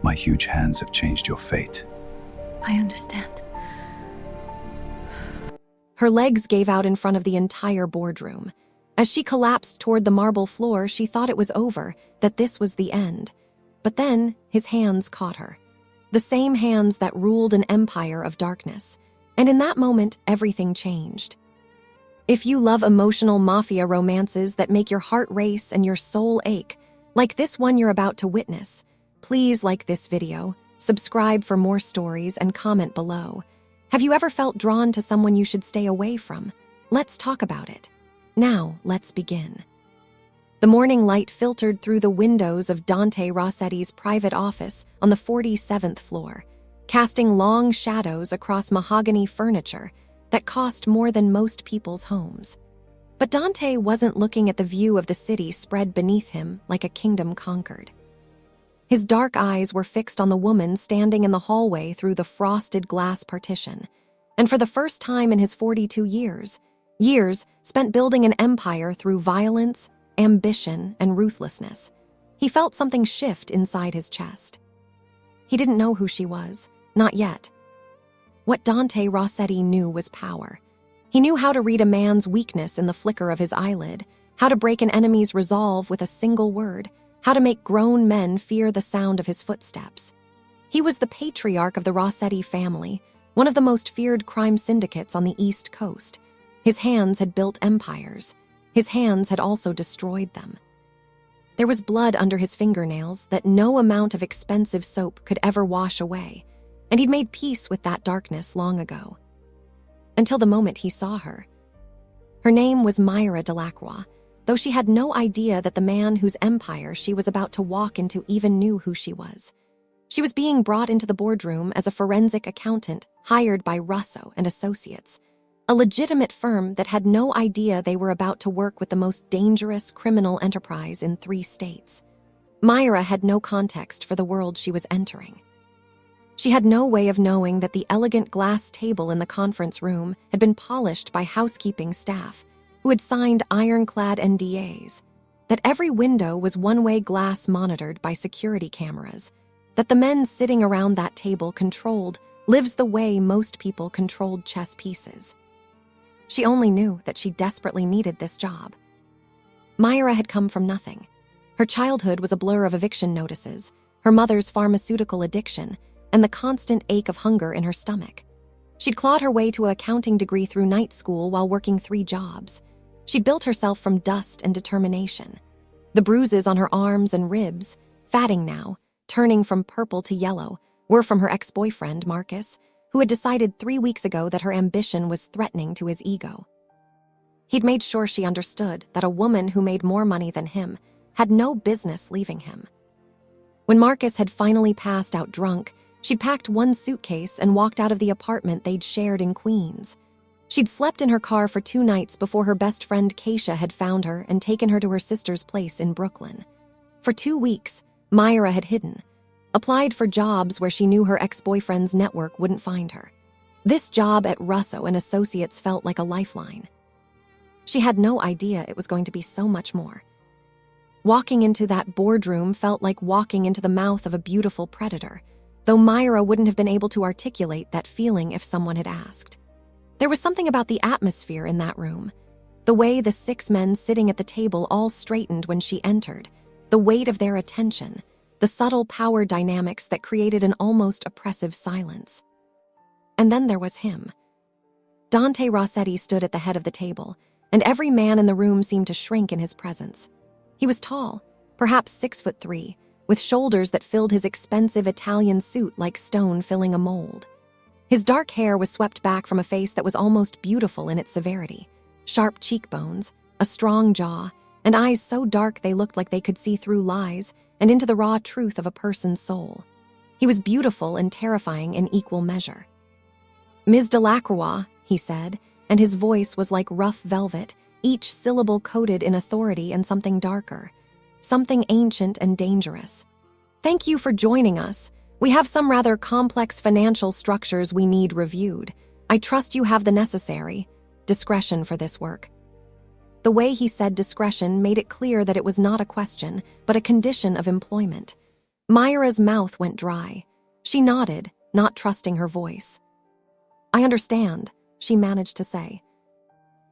My huge hands have changed your fate. I understand. Her legs gave out in front of the entire boardroom. As she collapsed toward the marble floor, she thought it was over, that this was the end. But then his hands caught her. The same hands that ruled an empire of darkness. And in that moment, everything changed. If you love emotional mafia romances that make your heart race and your soul ache, like this one you're about to witness, please like this video, subscribe for more stories, and comment below. Have you ever felt drawn to someone you should stay away from? Let's talk about it. Now, let's begin. The morning light filtered through the windows of Dante Rossetti's private office on the 47th floor, casting long shadows across mahogany furniture that cost more than most people's homes. But Dante wasn't looking at the view of the city spread beneath him like a kingdom conquered. His dark eyes were fixed on the woman standing in the hallway through the frosted glass partition. And for the first time in his 42 years spent building an empire through violence, ambition, and ruthlessness, he felt something shift inside his chest. He didn't know who she was, not yet. What Dante Rossetti knew was power. He knew how to read a man's weakness in the flicker of his eyelid, how to break an enemy's resolve with a single word, how to make grown men fear the sound of his footsteps. He was the patriarch of the Rossetti family, one of the most feared crime syndicates on the East Coast. His hands had built empires. His hands had also destroyed them. There was blood under his fingernails that no amount of expensive soap could ever wash away, and he'd made peace with that darkness long ago. Until the moment he saw her. Her name was Myra Delacroix, though she had no idea that the man whose empire she was about to walk into even knew who she was. She was being brought into the boardroom as a forensic accountant hired by Russo and Associates, a legitimate firm that had no idea they were about to work with the most dangerous criminal enterprise in 3 states. Myra had no context for the world she was entering. She had no way of knowing that the elegant glass table in the conference room had been polished by housekeeping staff who had signed ironclad NDAs, that every window was one-way glass monitored by security cameras, that the men sitting around that table controlled lives the way most people controlled chess pieces. She only knew that she desperately needed this job. Myra had come from nothing. Her childhood was a blur of eviction notices, her mother's pharmaceutical addiction, and the constant ache of hunger in her stomach. She'd clawed her way to an accounting degree through night school while working 3 jobs. She'd built herself from dust and determination. The bruises on her arms and ribs, fatting now, turning from purple to yellow, were from her ex-boyfriend, Marcus, who had decided 3 weeks ago that her ambition was threatening to his ego. He'd made sure she understood that a woman who made more money than him had no business leaving him. When Marcus had finally passed out drunk, she'd packed 1 suitcase and walked out of the apartment they'd shared in Queens. She'd slept in her car for 2 nights before her best friend Keisha had found her and taken her to her sister's place in Brooklyn. For 2 weeks, Myra had hidden, applied for jobs where she knew her ex-boyfriend's network wouldn't find her. This job at Russo and Associates felt like a lifeline. She had no idea it was going to be so much more. Walking into that boardroom felt like walking into the mouth of a beautiful predator, though Myra wouldn't have been able to articulate that feeling if someone had asked. There was something about the atmosphere in that room, the way the 6 men sitting at the table all straightened when she entered, the weight of their attention, the subtle power dynamics that created an almost oppressive silence. And then there was him. Dante Rossetti stood at the head of the table, and every man in the room seemed to shrink in his presence. He was tall, perhaps 6'3", with shoulders that filled his expensive Italian suit like stone filling a mold. His dark hair was swept back from a face that was almost beautiful in its severity, sharp cheekbones, a strong jaw, and eyes so dark they looked like they could see through lies and into the raw truth of a person's soul. He was beautiful and terrifying in equal measure. "Ms. Delacroix," he said, and his voice was like rough velvet, each syllable coated in authority and something darker, something ancient and dangerous. "Thank you for joining us. We have some rather complex financial structures we need reviewed. I trust you have the necessary discretion for this work." The way he said discretion made it clear that it was not a question, but a condition of employment. Myra's mouth went dry. She nodded, not trusting her voice. "I understand," she managed to say.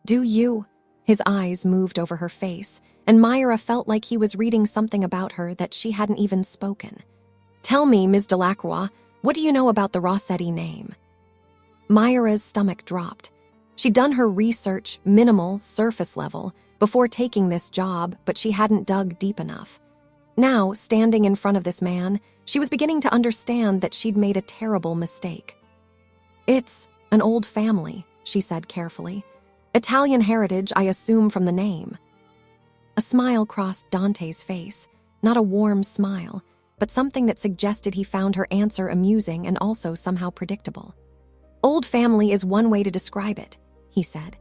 "Do you?" His eyes moved over her face, and Myra felt like he was reading something about her that she hadn't even spoken. "Tell me, Ms. Delacroix, what do you know about the Rossetti name?" Myra's stomach dropped. She'd done her research, minimal, surface level, before taking this job, but she hadn't dug deep enough. Now, standing in front of this man, she was beginning to understand that she'd made a terrible mistake. "It's an old family," she said carefully. "Italian heritage, I assume from the name." A smile crossed Dante's face, not a warm smile, but something that suggested he found her answer amusing and also somehow predictable. "Old family is one way to describe it," he said.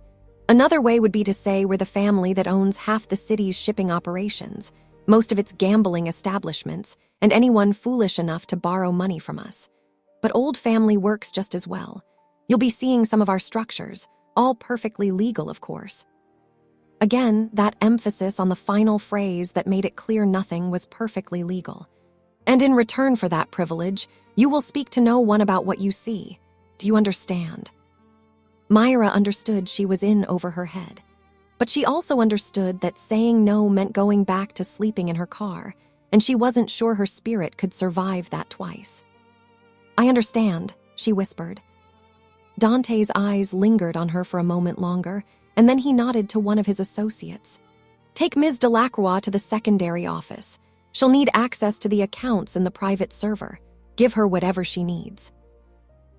"Another way would be to say we're the family that owns half the city's shipping operations, most of its gambling establishments, and anyone foolish enough to borrow money from us. But old family works just as well. You'll be seeing some of our structures, all perfectly legal, of course." Again, that emphasis on the final phrase that made it clear nothing was perfectly legal. "And in return for that privilege, you will speak to no one about what you see. Do you understand?" Myra understood she was in over her head. But she also understood that saying no meant going back to sleeping in her car, and she wasn't sure her spirit could survive that twice. "I understand," she whispered. Dante's eyes lingered on her for a moment longer, and then he nodded to one of his associates. "Take Ms. Delacroix to the secondary office. She'll need access to the accounts in the private server. Give her whatever she needs."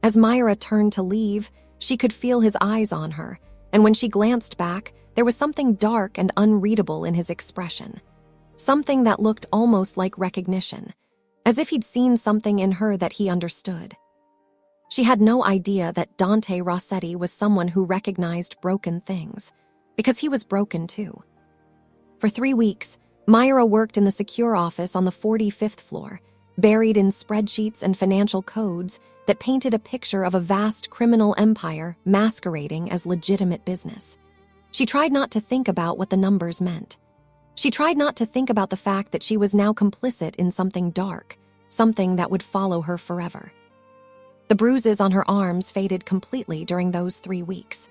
As Myra turned to leave, she could feel his eyes on her, and when she glanced back, there was something dark and unreadable in his expression. Something that looked almost like recognition, as if he'd seen something in her that he understood. She had no idea that Dante Rossetti was someone who recognized broken things, because he was broken too. For 3 weeks, Myra worked in the secure office on the 45th floor, buried in spreadsheets and financial codes that painted a picture of a vast criminal empire masquerading as legitimate business. She tried not to think about what the numbers meant. She tried not to think about the fact that she was now complicit in something dark, something that would follow her forever. The bruises on her arms faded completely during those 3 weeks.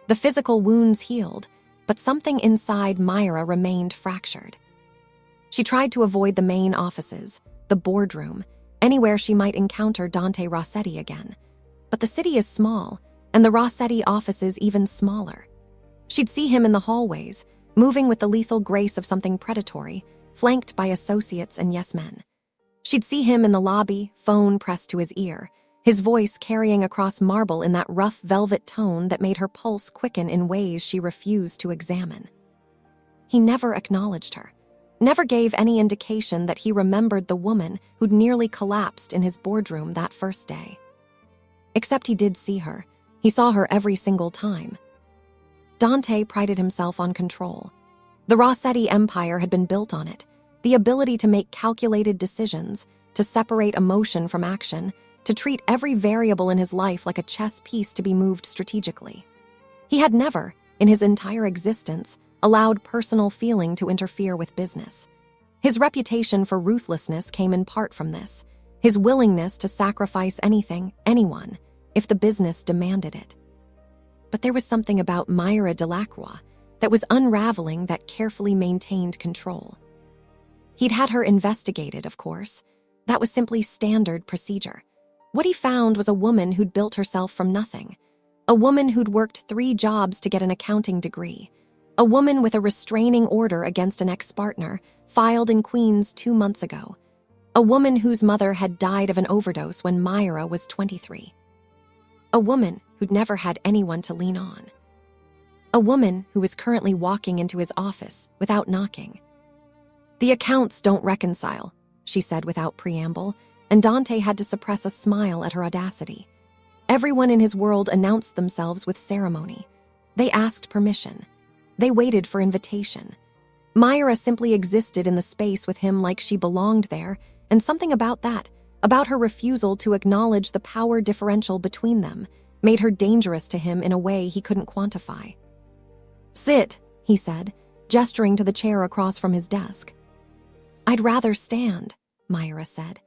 The physical wounds healed, but something inside Myra remained fractured. She tried to avoid the main offices, the boardroom, anywhere she might encounter Dante Rossetti again. But the city is small, and the Rossetti office is even smaller. She'd see him in the hallways, moving with the lethal grace of something predatory, flanked by associates and yes-men. She'd see him in the lobby, phone pressed to his ear, his voice carrying across marble in that rough velvet tone that made her pulse quicken in ways she refused to examine. He never acknowledged her, never gave any indication that he remembered the woman who'd nearly collapsed in his boardroom that first day. Except he did see her. He saw her every single time. Dante prided himself on control. The Rossetti empire had been built on it, the ability to make calculated decisions, to separate emotion from action, to treat every variable in his life like a chess piece to be moved strategically. He had never, in his entire existence, allowed personal feeling to interfere with business. His reputation for ruthlessness came in part from this, his willingness to sacrifice anything, anyone, if the business demanded it. But there was something about Myra Delacroix that was unraveling that carefully maintained control. He'd had her investigated, of course. That was simply standard procedure. What he found was a woman who'd built herself from nothing, a woman who'd worked 3 jobs to get an accounting degree, a woman with a restraining order against an ex-partner filed in Queens 2 months ago, a woman whose mother had died of an overdose when Myra was 23, a woman who'd never had anyone to lean on, a woman who was currently walking into his office without knocking. "The accounts don't reconcile," she said without preamble, and Dante had to suppress a smile at her audacity. Everyone in his world announced themselves with ceremony. They asked permission. They waited for invitation. Myra simply existed in the space with him like she belonged there, and something about that, about her refusal to acknowledge the power differential between them, made her dangerous to him in a way he couldn't quantify. "Sit," he said, gesturing to the chair across from his desk. I'd rather stand, Myra said.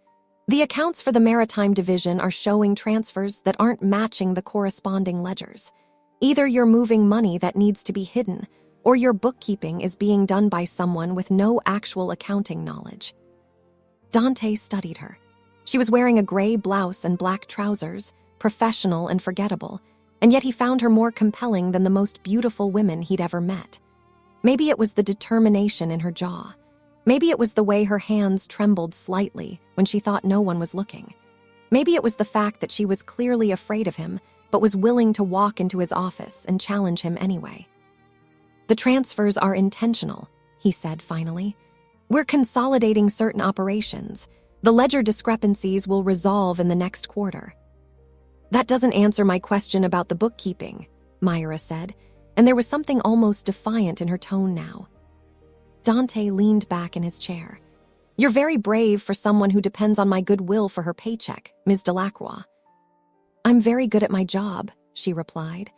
The accounts for the Maritime Division are showing transfers that aren't matching the corresponding ledgers. Either you're moving money that needs to be hidden, or your bookkeeping is being done by someone with no actual accounting knowledge. Dante studied her. She was wearing a gray blouse and black trousers, professional and forgettable, and yet he found her more compelling than the most beautiful women he'd ever met. Maybe it was the determination in her jaw. Maybe it was the way her hands trembled slightly when she thought no one was looking. Maybe it was the fact that she was clearly afraid of him, but was willing to walk into his office and challenge him anyway. The transfers are intentional, he said finally. We're consolidating certain operations. The ledger discrepancies will resolve in the next quarter. That doesn't answer my question about the bookkeeping, Myra said, and there was something almost defiant in her tone now. Dante leaned back in his chair. You're very brave for someone who depends on my goodwill for her paycheck, Ms. Delacroix. I'm very good at my job, she replied.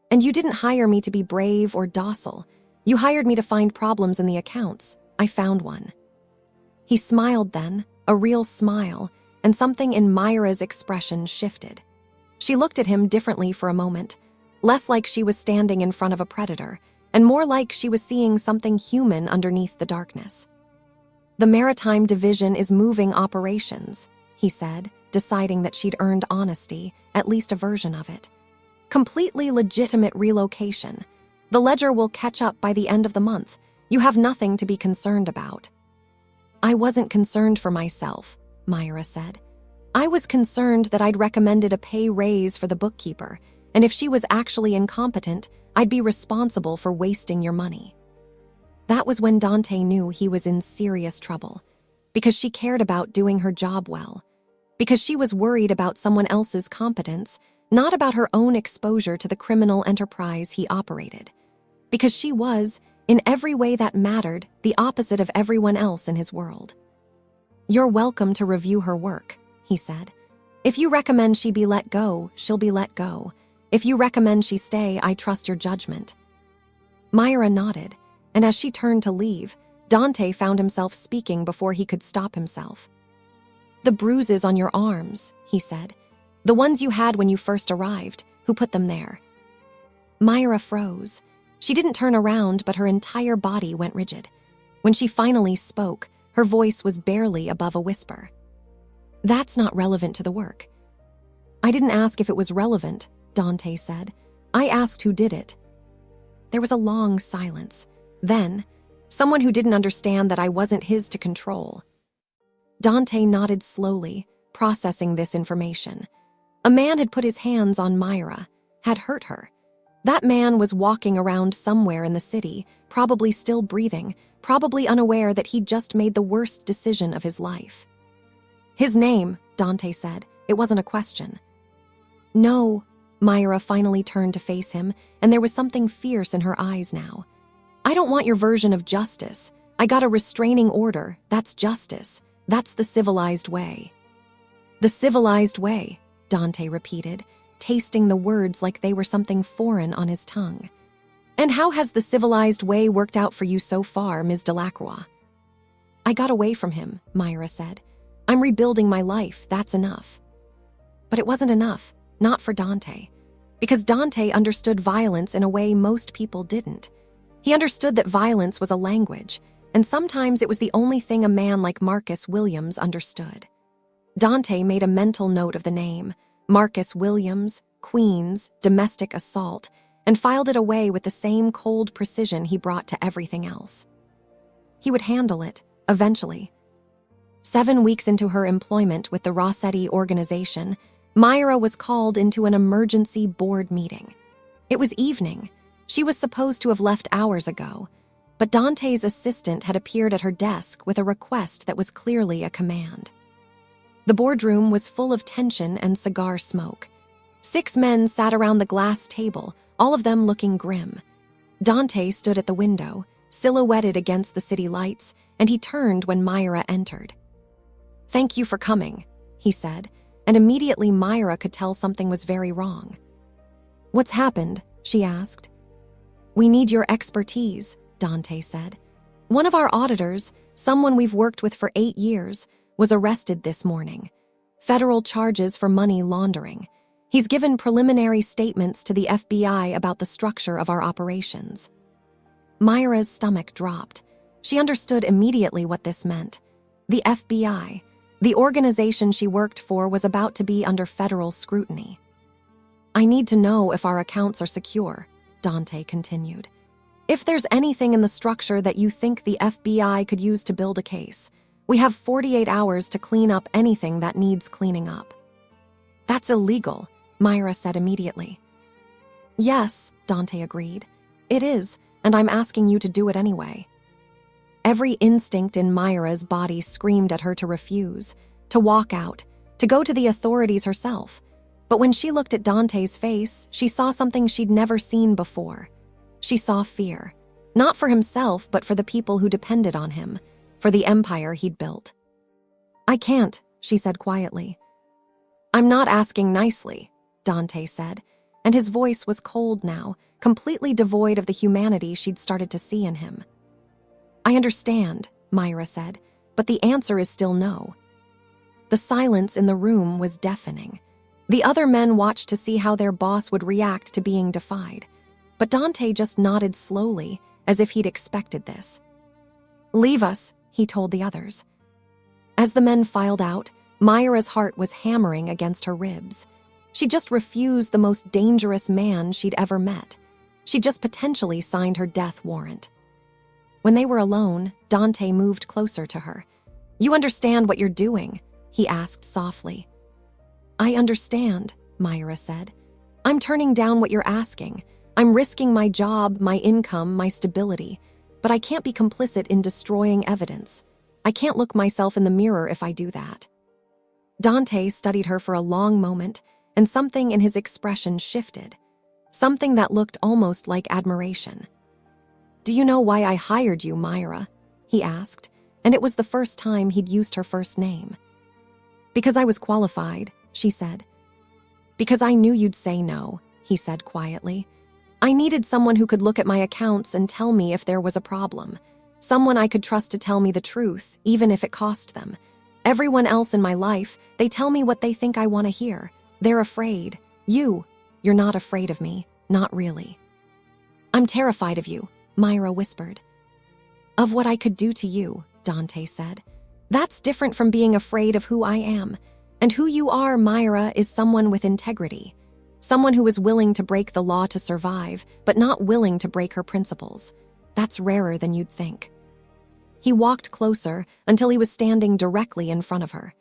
And you didn't hire me to be brave or docile. You hired me to find problems in the accounts. I found one. He smiled then, a real smile, and something in Myra's expression shifted. She looked at him differently for a moment, less like she was standing in front of a predator, and more like she was seeing something human underneath the darkness. The Maritime Division is moving operations, he said, deciding that she'd earned honesty, at least a version of it. Completely legitimate relocation. The ledger will catch up by the end of the month. You have nothing to be concerned about. I wasn't concerned for myself, Myra said. I was concerned that I'd recommended a pay raise for the bookkeeper, and if she was actually incompetent, I'd be responsible for wasting your money. That was when Dante knew he was in serious trouble, because she cared about doing her job well, because she was worried about someone else's competence, not about her own exposure to the criminal enterprise he operated, because she was, in every way that mattered, the opposite of everyone else in his world. You're welcome to review her work, he said. If you recommend she be let go, she'll be let go. If you recommend she stay, I trust your judgment. Myra nodded, and as she turned to leave, Dante found himself speaking before he could stop himself. The bruises on your arms, he said. The ones you had when you first arrived. Who put them there? Myra froze. She didn't turn around, but her entire body went rigid. When she finally spoke, her voice was barely above a whisper. That's not relevant to the work. I didn't ask if it was relevant, Dante said. I asked who did it. There was a long silence. Then, someone who didn't understand that I wasn't his to control. Dante nodded slowly, processing this information. A man had put his hands on Myra, had hurt her. That man was walking around somewhere in the city, probably still breathing, probably unaware that he'd just made the worst decision of his life. His name, Dante said. It wasn't a question. No, Myra finally turned to face him, and there was something fierce in her eyes now. I don't want your version of justice. I got a restraining order. That's justice. That's the civilized way. The civilized way, Dante repeated, tasting the words like they were something foreign on his tongue. And how has the civilized way worked out for you so far, Ms. Delacroix? I got away from him, Myra said. I'm rebuilding my life, that's enough. But it wasn't enough, not for Dante. Because Dante understood violence in a way most people didn't. He understood that violence was a language, and sometimes it was the only thing a man like Marcus Williams understood. Dante made a mental note of the name, Marcus Williams, Queens, domestic assault, and filed it away with the same cold precision he brought to everything else. He would handle it, eventually. 7 weeks into her employment with the Rossetti organization, Myra was called into an emergency board meeting. It was evening. She was supposed to have left hours ago, but Dante's assistant had appeared at her desk with a request that was clearly a command. The boardroom was full of tension and cigar smoke. 6 men sat around the glass table, all of them looking grim. Dante stood at the window, silhouetted against the city lights, and he turned when Myra entered. "Thank you for coming," he said, and immediately Myra could tell something was very wrong. "What's happened?" she asked. "We need your expertise," Dante said. "One of our auditors, someone we've worked with for 8 years, was arrested this morning. Federal charges for money laundering. He's given preliminary statements to the FBI about the structure of our operations." Myra's stomach dropped. She understood immediately what this meant. The FBI, the organization she worked for, was about to be under federal scrutiny. "I need to know if our accounts are secure," Dante continued. "If there's anything in the structure that you think the FBI could use to build a case, we have 48 hours to clean up anything that needs cleaning up." "That's illegal," Myra said immediately. "Yes," Dante agreed. "It is, and I'm asking you to do it anyway." Every instinct in Myra's body screamed at her to refuse, to walk out, to go to the authorities herself. But when she looked at Dante's face, she saw something she'd never seen before. She saw fear, not for himself, but for the people who depended on him, for the empire he'd built. "I can't," she said quietly. "I'm not asking nicely," Dante said, and his voice was cold now, completely devoid of the humanity she'd started to see in him. "I understand," Myra said, "but the answer is still no." The silence in the room was deafening. The other men watched to see how their boss would react to being defied, but Dante just nodded slowly, as if he'd expected this. "Leave us," he told the others. As the men filed out, Myra's heart was hammering against her ribs. She just refused the most dangerous man she'd ever met. She just potentially signed her death warrant. When they were alone, Dante moved closer to her. "You understand what you're doing?" he asked softly. "I understand," Myra said. "I'm turning down what you're asking. I'm risking my job, my income, my stability. But I can't be complicit in destroying evidence. I can't look myself in the mirror if I do that." Dante studied her for a long moment, and something in his expression shifted. Something that looked almost like admiration. "Do you know why I hired you, Myra?" he asked, and it was the first time he'd used her first name. "Because I was qualified," she said. "Because I knew you'd say no," he said quietly. "I needed someone who could look at my accounts and tell me if there was a problem. Someone I could trust to tell me the truth, even if it cost them. Everyone else in my life, they tell me what they think I want to hear. They're afraid. You're not afraid of me. Not really." "I'm terrified of you," Myra whispered. "Of what I could do to you," Dante said. "That's different from being afraid of who I am. And who you are, Myra, is someone with integrity. Someone who is willing to break the law to survive, but not willing to break her principles. That's rarer than you'd think." He walked closer until he was standing directly in front of her.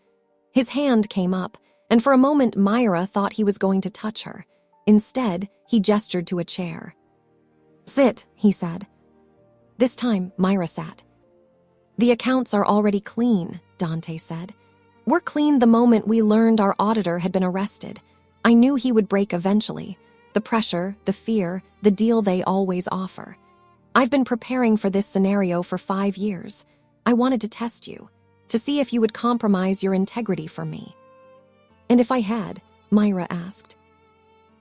His hand came up, and for a moment Myra thought he was going to touch her. Instead, he gestured to a chair. "Sit," he said. This time, Myra sat. "The accounts are already clean," Dante said. "We're clean the moment we learned our auditor had been arrested. I knew he would break eventually. The pressure, the fear, the deal they always offer. I've been preparing for this scenario for 5 years. I wanted to test you, to see if you would compromise your integrity for me." "And if I had?" Myra asked.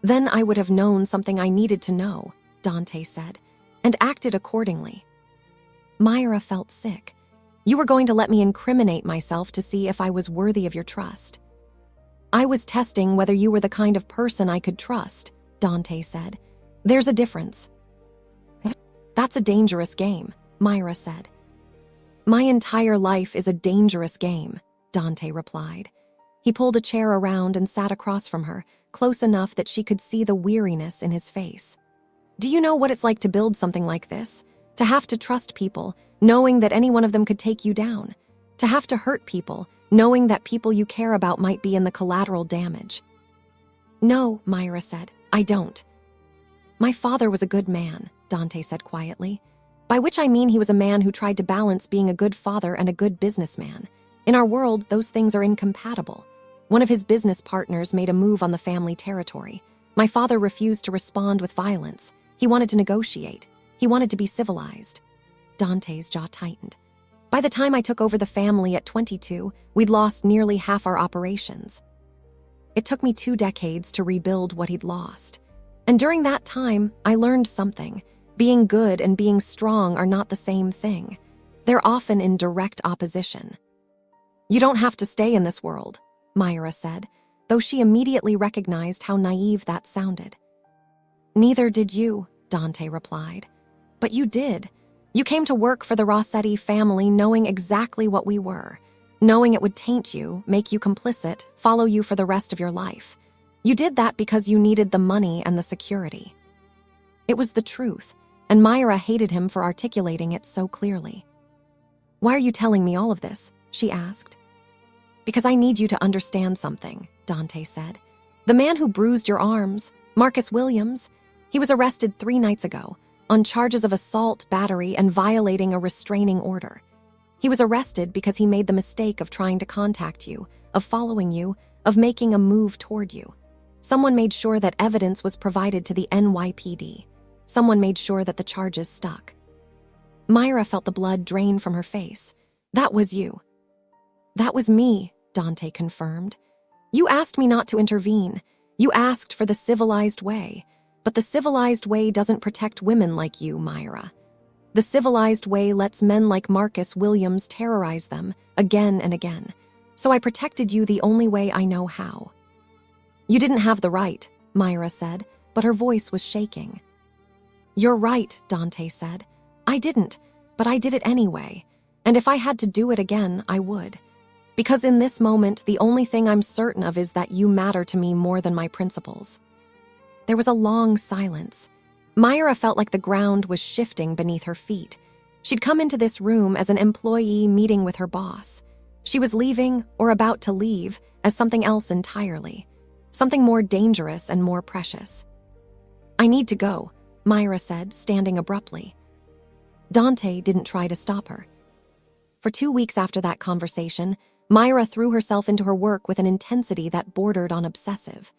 "Then I would have known something I needed to know," Dante said, "and acted accordingly." Myra felt sick. "You were going to let me incriminate myself to see if I was worthy of your trust." "I was testing whether you were the kind of person I could trust," Dante said. "There's a difference." "That's a dangerous game," Myra said. "My entire life is a dangerous game," Dante replied. He pulled a chair around and sat across from her, close enough that she could see the weariness in his face. "Do you know what it's like to build something like this? To have to trust people, knowing that any one of them could take you down. To have to hurt people, knowing that people you care about might be in the collateral damage." "No," Myra said, "I don't." "My father was a good man," Dante said quietly. "By which I mean he was a man who tried to balance being a good father and a good businessman. In our world, those things are incompatible. One of his business partners made a move on the family territory. My father refused to respond with violence. He wanted to negotiate. He wanted to be civilized." Dante's jaw tightened. "By the time I took over the family at 22, we'd lost nearly half our operations. It took me 2 decades to rebuild what he'd lost. And during that time, I learned something. Being good and being strong are not the same thing. They're often in direct opposition. You don't have to stay in this world, Myra said, though she immediately recognized how naive that sounded. Neither did you, Dante replied. But you did. You came to work for the Rossetti family knowing exactly what we were, knowing it would taint you, make you complicit, follow you for the rest of your life. You did that because you needed the money and the security. It was the truth, and Myra hated him for articulating it so clearly. Why are you telling me all of this? She asked. Because I need you to understand something, Dante said. The man who bruised your arms, Marcus Williams, he was arrested 3 nights ago on charges of assault, battery, and violating a restraining order. He was arrested because he made the mistake of trying to contact you, of following you, of making a move toward you. Someone made sure that evidence was provided to the NYPD. Someone made sure that the charges stuck. Myra felt the blood drain from her face. That was you. That was me, Dante confirmed. You asked me not to intervene. You asked for the civilized way. But the civilized way doesn't protect women like you, Myra. The civilized way lets men like Marcus Williams terrorize them again and again. So I protected you the only way I know how. You didn't have the right, Myra said, but her voice was shaking. You're right, Dante said. I didn't, but I did it anyway. And if I had to do it again, I would. Because in this moment, the only thing I'm certain of is that you matter to me more than my principles. There was a long silence. Myra felt like the ground was shifting beneath her feet. She'd come into this room as an employee meeting with her boss. She was leaving, or about to leave, as something else entirely. Something more dangerous and more precious. I need to go, Myra said, standing abruptly. Dante didn't try to stop her. For 2 weeks after that conversation, Myra threw herself into her work with an intensity that bordered on obsessive.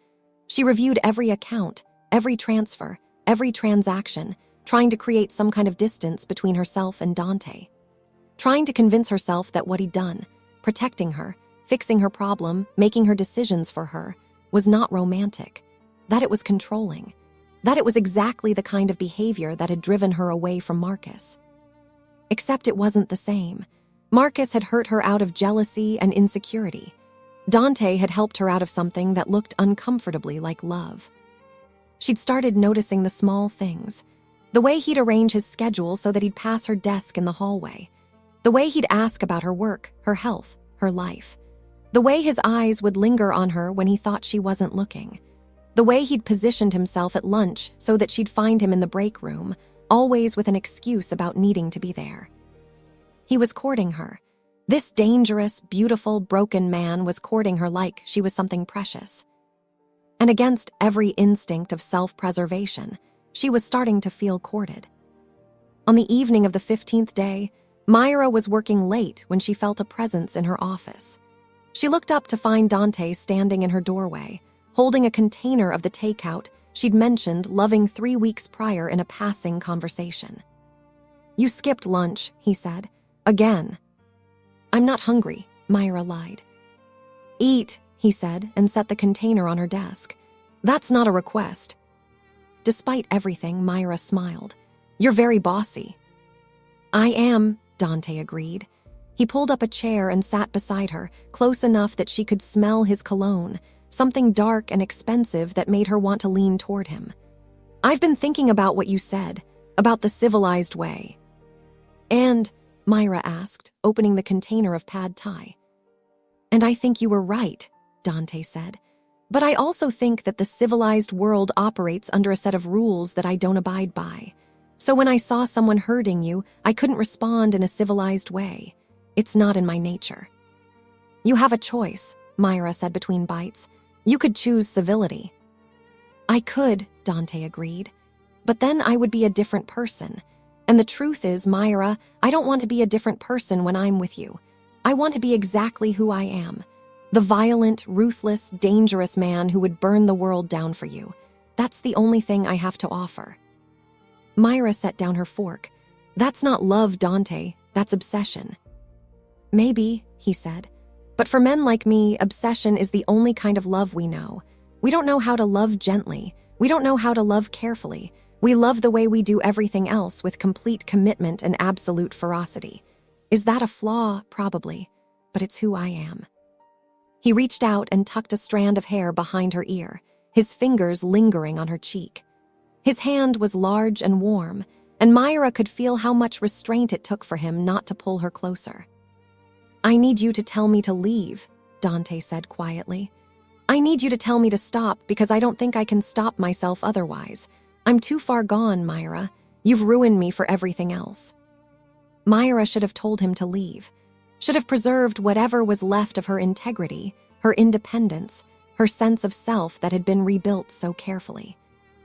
She reviewed every account, every transfer, every transaction, trying to create some kind of distance between herself and Dante. Trying to convince herself that what he'd done, protecting her, fixing her problem, making her decisions for her, was not romantic, that it was controlling, that it was exactly the kind of behavior that had driven her away from Marcus. Except it wasn't the same. Marcus had hurt her out of jealousy and insecurity. Dante had helped her out of something that looked uncomfortably like love. She'd started noticing the small things. The way he'd arrange his schedule so that he'd pass her desk in the hallway. The way he'd ask about her work, her health, her life. The way his eyes would linger on her when he thought she wasn't looking. The way he'd positioned himself at lunch so that she'd find him in the break room, always with an excuse about needing to be there. He was courting her. This dangerous, beautiful, broken man was courting her like she was something precious. And against every instinct of self-preservation, she was starting to feel courted. On the evening of the 15th day, Myra was working late when she felt a presence in her office. She looked up to find Dante standing in her doorway, holding a container of the takeout she'd mentioned loving 3 weeks prior in a passing conversation. You skipped lunch, he said. Again. I'm not hungry, Myra lied. Eat, he said, and set the container on her desk. That's not a request. Despite everything, Myra smiled. You're very bossy. I am, Dante agreed. He pulled up a chair and sat beside her, close enough that she could smell his cologne, something dark and expensive that made her want to lean toward him. I've been thinking about what you said, about the civilized way. And, Myra asked, opening the container of pad thai. And I think you were right, Dante said. But I also think that the civilized world operates under a set of rules that I don't abide by. So when I saw someone hurting you, I couldn't respond in a civilized way. It's not in my nature. You have a choice, Myra said between bites. You could choose civility. I could, Dante agreed. But then I would be a different person. And the truth is, Myra, I don't want to be a different person when I'm with you. I want to be exactly who I am. The violent, ruthless, dangerous man who would burn the world down for you. That's the only thing I have to offer. Myra set down her fork. That's not love, Dante. That's obsession. Maybe, he said. But for men like me, obsession is the only kind of love we know. We don't know how to love gently. We don't know how to love carefully. We love the way we do everything else with complete commitment and absolute ferocity. Is that a flaw? Probably, but it's who I am." He reached out and tucked a strand of hair behind her ear, his fingers lingering on her cheek. His hand was large and warm, and Myra could feel how much restraint it took for him not to pull her closer. "I need you to tell me to leave," Dante said quietly. "I need you to tell me to stop because I don't think I can stop myself otherwise. I'm too far gone, Myra. You've ruined me for everything else." Myra should have told him to leave, should have preserved whatever was left of her integrity, her independence, her sense of self that had been rebuilt so carefully.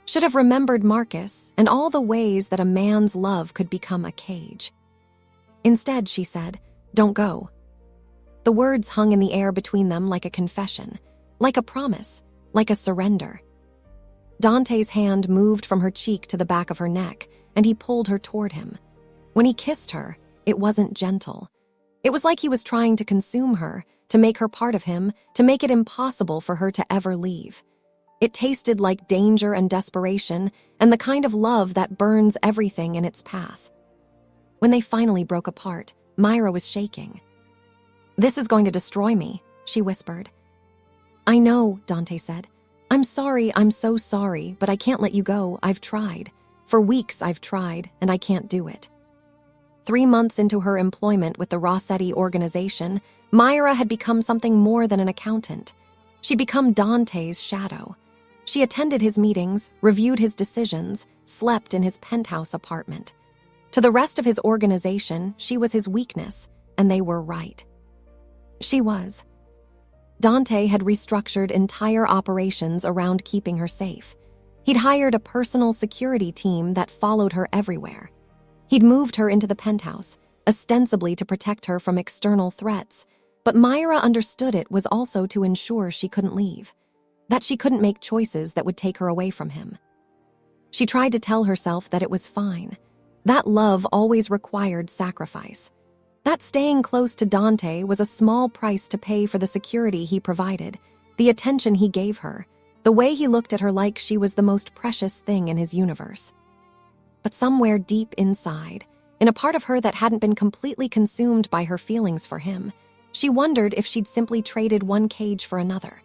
Should have remembered Marcus and all the ways that a man's love could become a cage. Instead, she said, "Don't go." The words hung in the air between them like a confession, like a promise, like a surrender. Dante's hand moved from her cheek to the back of her neck, and he pulled her toward him. When he kissed her, it wasn't gentle. It was like he was trying to consume her, to make her part of him, to make it impossible for her to ever leave. It tasted like danger and desperation, and the kind of love that burns everything in its path. When they finally broke apart, Myra was shaking. "This is going to destroy me," she whispered. "I know," Dante said. "I'm sorry, I'm so sorry, but I can't let you go. I've tried. For weeks I've tried, and I can't do it." 3 months into her employment with the Rossetti organization, Myra had become something more than an accountant. She'd become Dante's shadow. She attended his meetings, reviewed his decisions, slept in his penthouse apartment. To the rest of his organization, she was his weakness, and they were right. She was. Dante had restructured entire operations around keeping her safe. He'd hired a personal security team that followed her everywhere. He'd moved her into the penthouse, ostensibly to protect her from external threats, but Myra understood it was also to ensure she couldn't leave, that she couldn't make choices that would take her away from him. She tried to tell herself that it was fine. That love always required sacrifice. That staying close to Dante was a small price to pay for the security he provided, the attention he gave her, the way he looked at her like she was the most precious thing in his universe. But somewhere deep inside, in a part of her that hadn't been completely consumed by her feelings for him, she wondered if she'd simply traded one cage for another.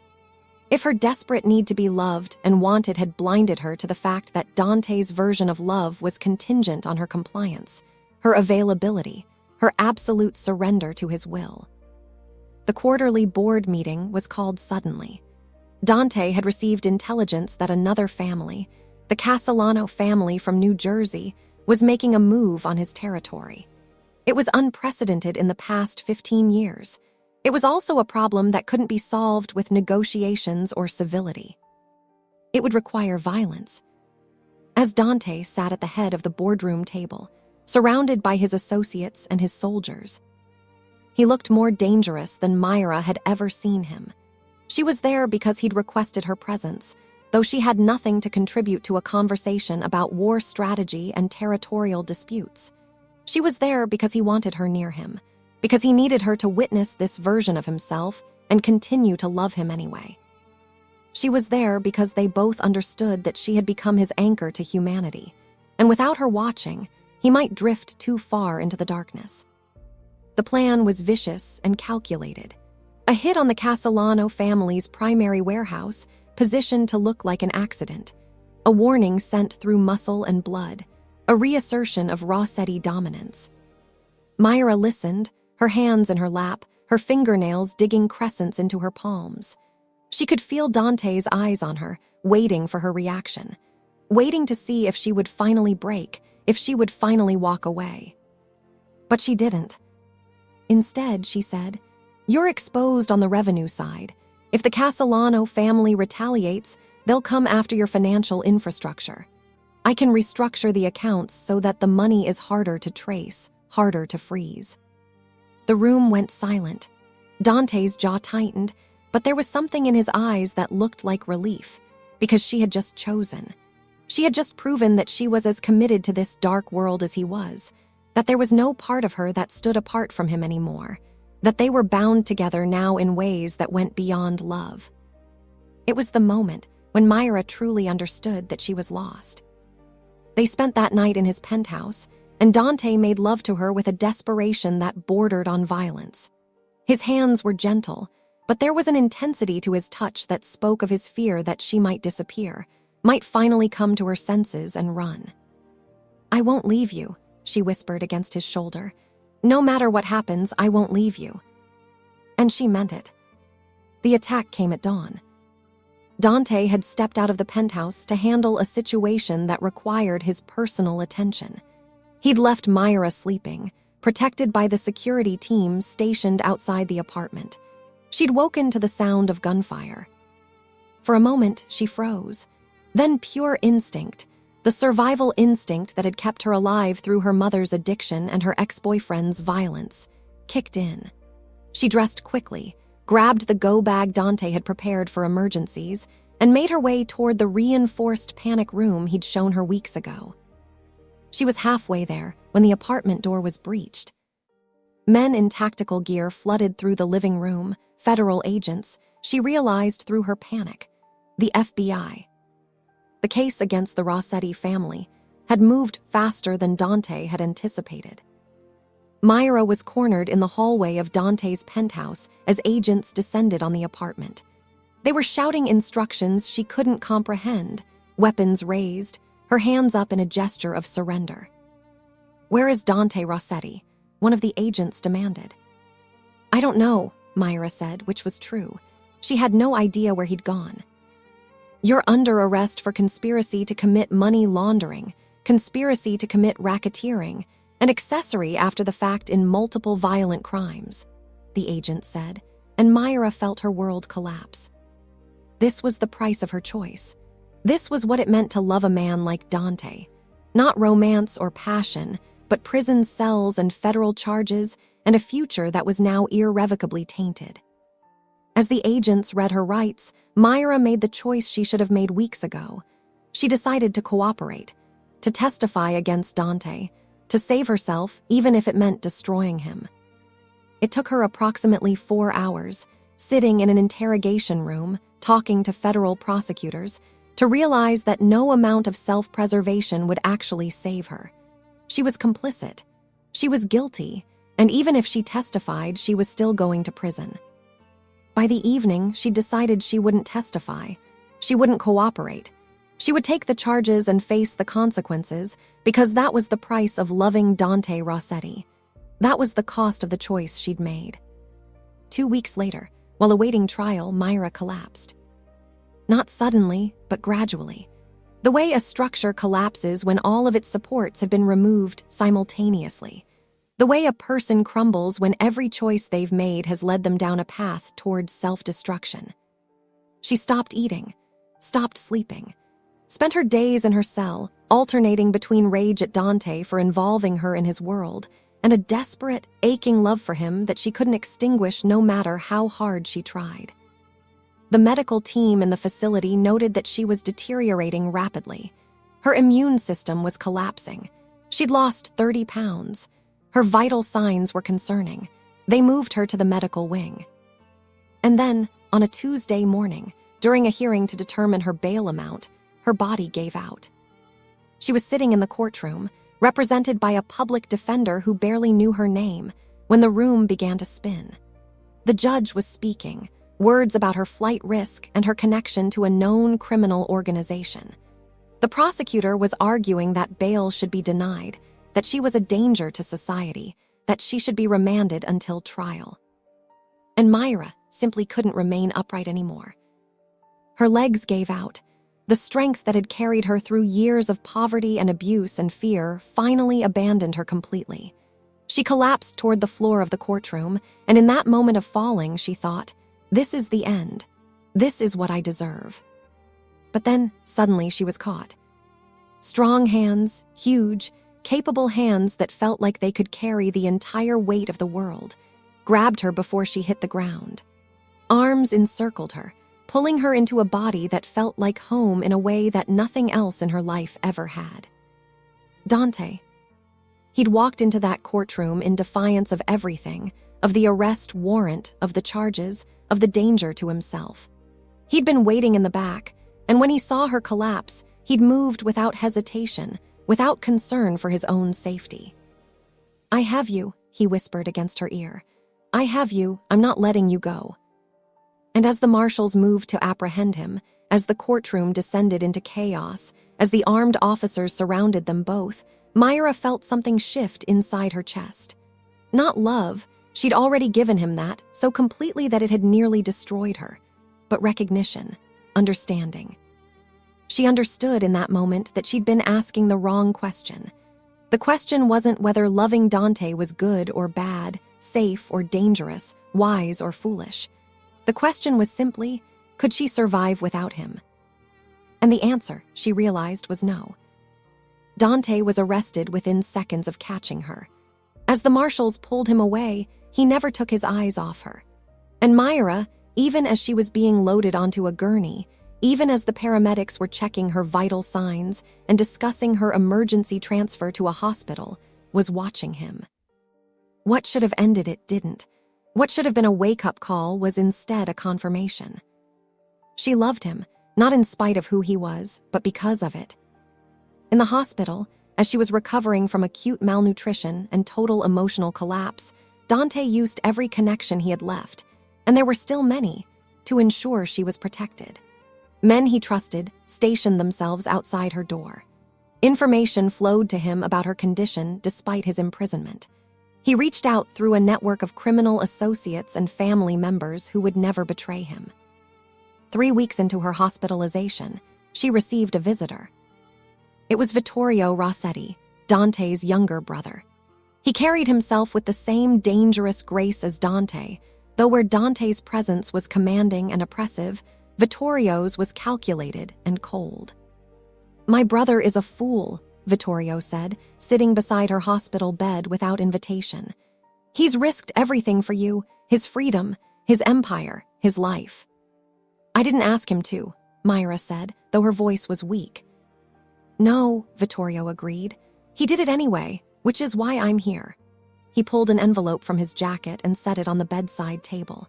If her desperate need to be loved and wanted had blinded her to the fact that Dante's version of love was contingent on her compliance, her availability, her absolute surrender to his will. The quarterly board meeting was called suddenly. Dante had received intelligence that another family, the Castellano family from New Jersey, was making a move on his territory. It was unprecedented in the past 15 years. It was also a problem that couldn't be solved with negotiations or civility. It would require violence. As Dante sat at the head of the boardroom table, surrounded by his associates and his soldiers, he looked more dangerous than Myra had ever seen him. She was there because he'd requested her presence, though she had nothing to contribute to a conversation about war strategy and territorial disputes. She was there because he wanted her near him, because he needed her to witness this version of himself and continue to love him anyway. She was there because they both understood that she had become his anchor to humanity, and without her watching, he might drift too far into the darkness. The plan was vicious and calculated. A hit on the Castellano family's primary warehouse, positioned to look like an accident. A warning sent through muscle and blood, a reassertion of Rossetti dominance. Myra listened, her hands in her lap, her fingernails digging crescents into her palms. She could feel Dante's eyes on her, waiting for her reaction, waiting to see if she would finally break, if she would finally walk away. But she didn't. Instead, she said, "You're exposed on the revenue side. If the Castellano family retaliates, they'll come after your financial infrastructure. I can restructure the accounts so that the money is harder to trace, harder to freeze." The room went silent. Dante's jaw tightened, but there was something in his eyes that looked like relief, because she had just chosen. She had just proven that she was as committed to this dark world as he was, that there was no part of her that stood apart from him anymore, that they were bound together now in ways that went beyond love. It was the moment when Myra truly understood that she was lost. They spent that night in his penthouse, and Dante made love to her with a desperation that bordered on violence. His hands were gentle, but there was an intensity to his touch that spoke of his fear that she might disappear, might finally come to her senses and run. "I won't leave you," she whispered against his shoulder. "No matter what happens, I won't leave you." And she meant it. The attack came at dawn. Dante had stepped out of the penthouse to handle a situation that required his personal attention. He'd left Myra sleeping, protected by the security team stationed outside the apartment. She'd woken to the sound of gunfire. For a moment, she froze. Then pure instinct, the survival instinct that had kept her alive through her mother's addiction and her ex-boyfriend's violence, kicked in. She dressed quickly, grabbed the go bag Dante had prepared for emergencies, and made her way toward the reinforced panic room he'd shown her weeks ago. She was halfway there when the apartment door was breached. Men in tactical gear flooded through the living room, federal agents, she realized through her panic. The FBI. The case against the Rossetti family had moved faster than Dante had anticipated. Myra was cornered in the hallway of Dante's penthouse as agents descended on the apartment. They were shouting instructions she couldn't comprehend, weapons raised, her hands up in a gesture of surrender. "Where is Dante Rossetti?" one of the agents demanded. "I don't know," Myra said, which was true. She had no idea where he'd gone. "You're under arrest for conspiracy to commit money laundering, conspiracy to commit racketeering, and accessory after the fact in multiple violent crimes," the agent said, and Myra felt her world collapse. This was the price of her choice. This was what it meant to love a man like Dante. Not romance or passion, but prison cells and federal charges and a future that was now irrevocably tainted. As the agents read her rights, Myra made the choice she should have made weeks ago. She decided to cooperate, to testify against Dante, to save herself even if it meant destroying him. It took her approximately 4 hours, sitting in an interrogation room, talking to federal prosecutors, to realize that no amount of self-preservation would actually save her. She was complicit. She was guilty, and even if she testified, she was still going to prison. By the evening, she decided she wouldn't testify. She wouldn't cooperate. She would take the charges and face the consequences because that was the price of loving Dante Rossetti. That was the cost of the choice she'd made. 2 weeks later, while awaiting trial, Myra collapsed. Not suddenly, but gradually. The way a structure collapses when all of its supports have been removed simultaneously. The way a person crumbles when every choice they've made has led them down a path towards self-destruction. She stopped eating, stopped sleeping, spent her days in her cell, alternating between rage at Dante for involving her in his world and a desperate, aching love for him that she couldn't extinguish no matter how hard she tried. The medical team in the facility noted that she was deteriorating rapidly. Her immune system was collapsing. She'd lost 30 pounds. Her vital signs were concerning. They moved her to the medical wing. And then, on a Tuesday morning, during a hearing to determine her bail amount, her body gave out. She was sitting in the courtroom, represented by a public defender who barely knew her name, when the room began to spin. The judge was speaking, words about her flight risk and her connection to a known criminal organization. The prosecutor was arguing that bail should be denied, that she was a danger to society, that she should be remanded until trial. And Myra simply couldn't remain upright anymore. Her legs gave out. The strength that had carried her through years of poverty and abuse and fear finally abandoned her completely. She collapsed toward the floor of the courtroom, and in that moment of falling, she thought, "This is the end. This is what I deserve." But then, suddenly, she was caught. Strong hands, huge, capable hands that felt like they could carry the entire weight of the world, grabbed her before she hit the ground. Arms encircled her, pulling her into a body that felt like home in a way that nothing else in her life ever had. Dante. He'd walked into that courtroom in defiance of everything, of the arrest warrant, of the charges, of the danger to himself. He'd been waiting in the back, and when he saw her collapse, he'd moved without hesitation, without concern for his own safety. "I have you," he whispered against her ear. "I have you, I'm not letting you go." And as the marshals moved to apprehend him, as the courtroom descended into chaos, as the armed officers surrounded them both, Myra felt something shift inside her chest. Not love, she'd already given him that, so completely that it had nearly destroyed her, but recognition, understanding. She understood in that moment that she'd been asking the wrong question. The question wasn't whether loving Dante was good or bad, safe or dangerous, wise or foolish. The question was simply, could she survive without him? And the answer, she realized, was no. Dante was arrested within seconds of catching her. As the marshals pulled him away, he never took his eyes off her. And Myra, even as she was being loaded onto a gurney, even as the paramedics were checking her vital signs and discussing her emergency transfer to a hospital, was watching him. What should have ended it didn't. What should have been a wake-up call was instead a confirmation. She loved him, not in spite of who he was, but because of it. In the hospital, as she was recovering from acute malnutrition and total emotional collapse, Dante used every connection he had left, and there were still many, to ensure she was protected. Men he trusted stationed themselves outside her door. Information flowed to him about her condition despite his imprisonment. He reached out through a network of criminal associates and family members who would never betray him. 3 weeks into her hospitalization, she received a visitor. It was Vittorio Rossetti, Dante's younger brother. He carried himself with the same dangerous grace as Dante, though where Dante's presence was commanding and oppressive, Vittorio's was calculated and cold. "My brother is a fool," Vittorio said, sitting beside her hospital bed without invitation. "He's risked everything for you, his freedom, his empire, his life." "I didn't ask him to," Myra said, though her voice was weak. "No," Vittorio agreed. "He did it anyway, which is why I'm here." He pulled an envelope from his jacket and set it on the bedside table.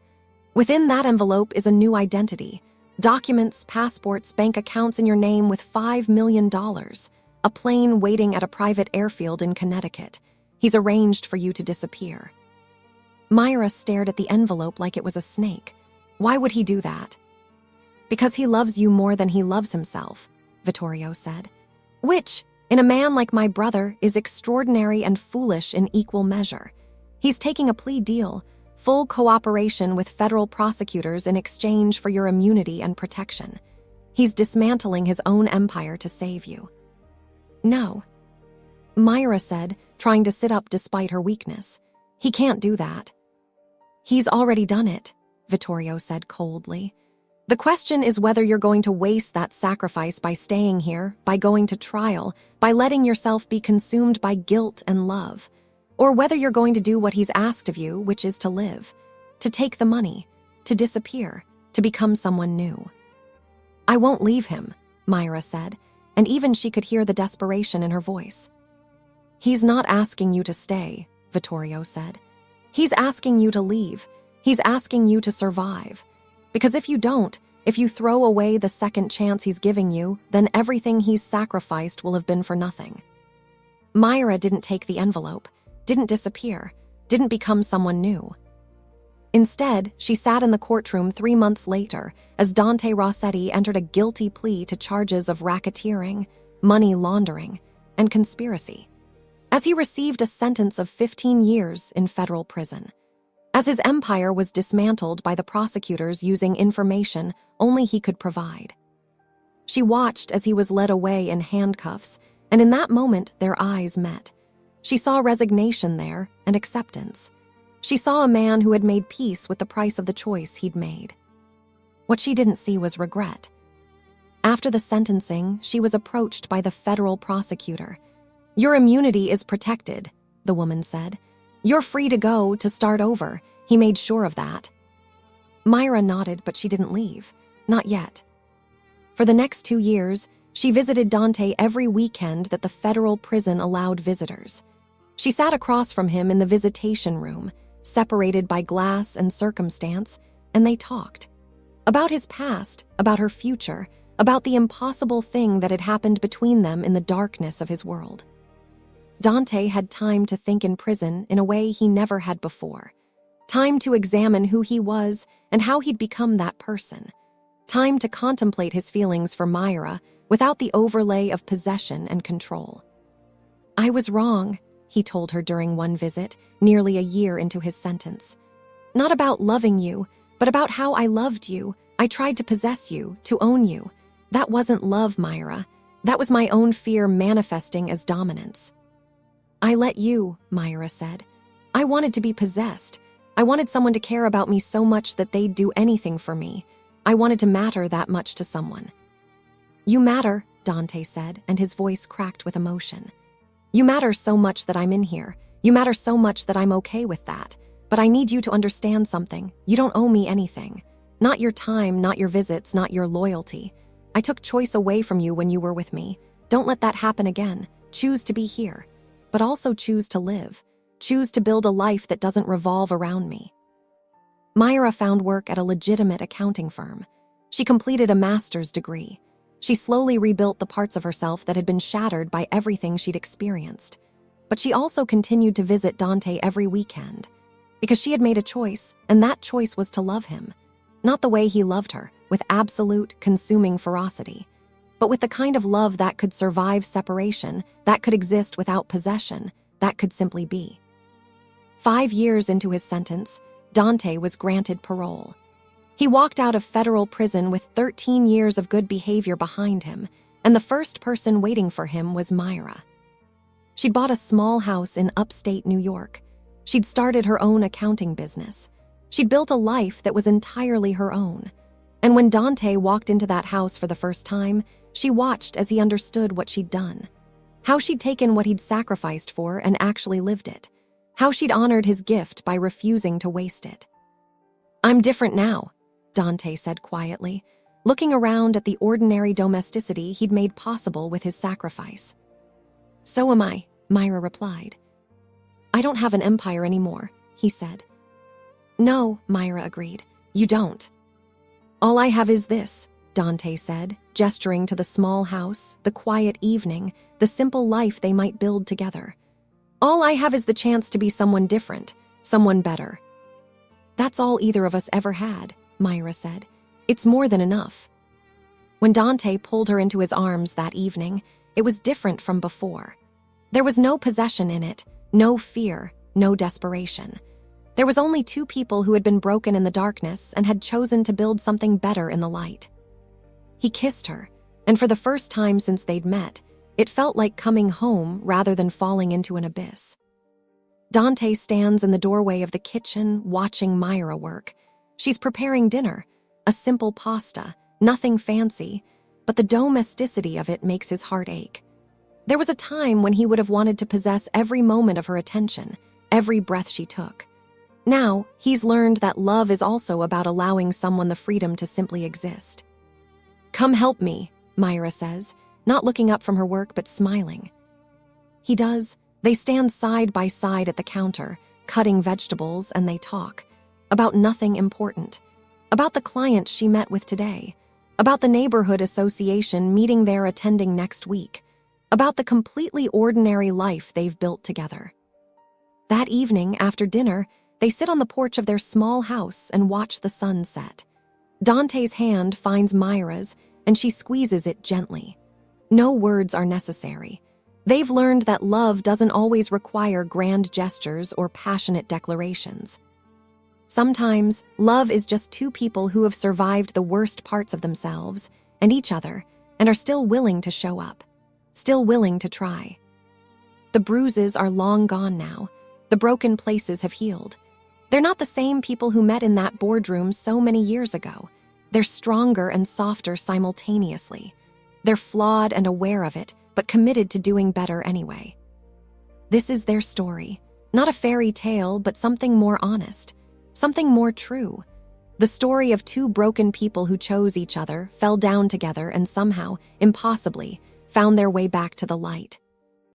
Within that envelope is a new identity. Documents, passports, bank accounts in your name with $5 million. A plane waiting at a private airfield in Connecticut. He's arranged for you to disappear. Myra stared at the envelope like it was a snake. Why would he do that? "Because he loves you more than he loves himself," Vittorio said. "Which, in a man like my brother, is extraordinary and foolish in equal measure. He's taking a plea deal, full cooperation with federal prosecutors in exchange for your immunity and protection. He's dismantling his own empire to save you." "No," Myra said, trying to sit up despite her weakness. "He can't do that." "He's already done it," Vittorio said coldly. "The question is whether you're going to waste that sacrifice by staying here, by going to trial, by letting yourself be consumed by guilt and love, or whether you're going to do what he's asked of you, which is to live, to take the money, to disappear, to become someone new." "I won't leave him," Myra said, and even she could hear the desperation in her voice. "He's not asking you to stay," Vittorio said. "He's asking you to leave. He's asking you to survive. Because if you don't, if you throw away the second chance he's giving you, then everything he's sacrificed will have been for nothing." Myra didn't take the envelope, didn't disappear, didn't become someone new. Instead, she sat in the courtroom 3 months later as Dante Rossetti entered a guilty plea to charges of racketeering, money laundering, and conspiracy. As he received a sentence of 15 years in federal prison. As his empire was dismantled by the prosecutors using information only he could provide. She watched as he was led away in handcuffs, and in that moment their eyes met. She saw resignation there and acceptance. She saw a man who had made peace with the price of the choice he'd made. What she didn't see was regret. After the sentencing, she was approached by the federal prosecutor. "Your immunity is protected," the woman said. "You're free to go, to start over. He made sure of that." Myra nodded, but she didn't leave. Not yet. For the next 2 years, she visited Dante every weekend that the federal prison allowed visitors. She sat across from him in the visitation room, separated by glass and circumstance, and they talked. About his past, about her future, about the impossible thing that had happened between them in the darkness of his world. Dante had time to think in prison in a way he never had before. Time to examine who he was and how he'd become that person. Time to contemplate his feelings for Myra without the overlay of possession and control. "I was wrong," he told her during one visit, nearly a year into his sentence. "Not about loving you, but about how I loved you. I tried to possess you, to own you. That wasn't love, Myra. That was my own fear manifesting as dominance." "I let you," Myra said. "I wanted to be possessed. I wanted someone to care about me so much that they'd do anything for me. I wanted to matter that much to someone." "You matter," Dante said, and his voice cracked with emotion. "You matter so much that I'm in here. You matter so much that I'm okay with that. But I need you to understand something. You don't owe me anything. Not your time, not your visits, not your loyalty. I took choice away from you when you were with me. Don't let that happen again. Choose to be here. But also choose to live. Choose to build a life that doesn't revolve around me." Myra found work at a legitimate accounting firm. She completed a master's degree. She slowly rebuilt the parts of herself that had been shattered by everything she'd experienced. But she also continued to visit Dante every weekend. Because she had made a choice, and that choice was to love him. Not the way he loved her, with absolute, consuming ferocity, but with the kind of love that could survive separation, that could exist without possession, that could simply be. 5 years into his sentence, Dante was granted parole. He walked out of federal prison with 13 years of good behavior behind him, and the first person waiting for him was Myra. She'd bought a small house in upstate New York. She'd started her own accounting business. She'd built a life that was entirely her own. And when Dante walked into that house for the first time, she watched as he understood what she'd done. How she'd taken what he'd sacrificed for and actually lived it. How she'd honored his gift by refusing to waste it. "I'm different now," Dante said quietly, looking around at the ordinary domesticity he'd made possible with his sacrifice. "So am I," Myra replied. "I don't have an empire anymore," he said. "No," Myra agreed, "you don't." "All I have is this," Dante said, gesturing to the small house, the quiet evening, the simple life they might build together. "All I have is the chance to be someone different, someone better." "That's all either of us ever had," Myra said. "It's more than enough." When Dante pulled her into his arms that evening, it was different from before. There was no possession in it, no fear, no desperation. There was only two people who had been broken in the darkness and had chosen to build something better in the light. He kissed her, and for the first time since they'd met, it felt like coming home rather than falling into an abyss. Dante stands in the doorway of the kitchen, watching Myra work. She's preparing dinner, a simple pasta, nothing fancy, but the domesticity of it makes his heart ache. There was a time when he would have wanted to possess every moment of her attention, every breath she took. Now, he's learned that love is also about allowing someone the freedom to simply exist. "Come help me," Myra says, not looking up from her work but smiling. He does. They stand side by side at the counter, cutting vegetables, and they talk. About nothing important. About the client she met with today. About the neighborhood association meeting they're attending next week. About the completely ordinary life they've built together. That evening, after dinner, they sit on the porch of their small house and watch the sun set. Dante's hand finds Myra's, and she squeezes it gently. No words are necessary. They've learned that love doesn't always require grand gestures or passionate declarations. Sometimes, love is just two people who have survived the worst parts of themselves and each other and are still willing to show up, still willing to try. The bruises are long gone now. The broken places have healed. They're not the same people who met in that boardroom so many years ago. They're stronger and softer simultaneously. They're flawed and aware of it, but committed to doing better anyway. This is their story. Not a fairy tale, but something more honest. Something more true. The story of two broken people who chose each other, fell down together, and somehow, impossibly, found their way back to the light.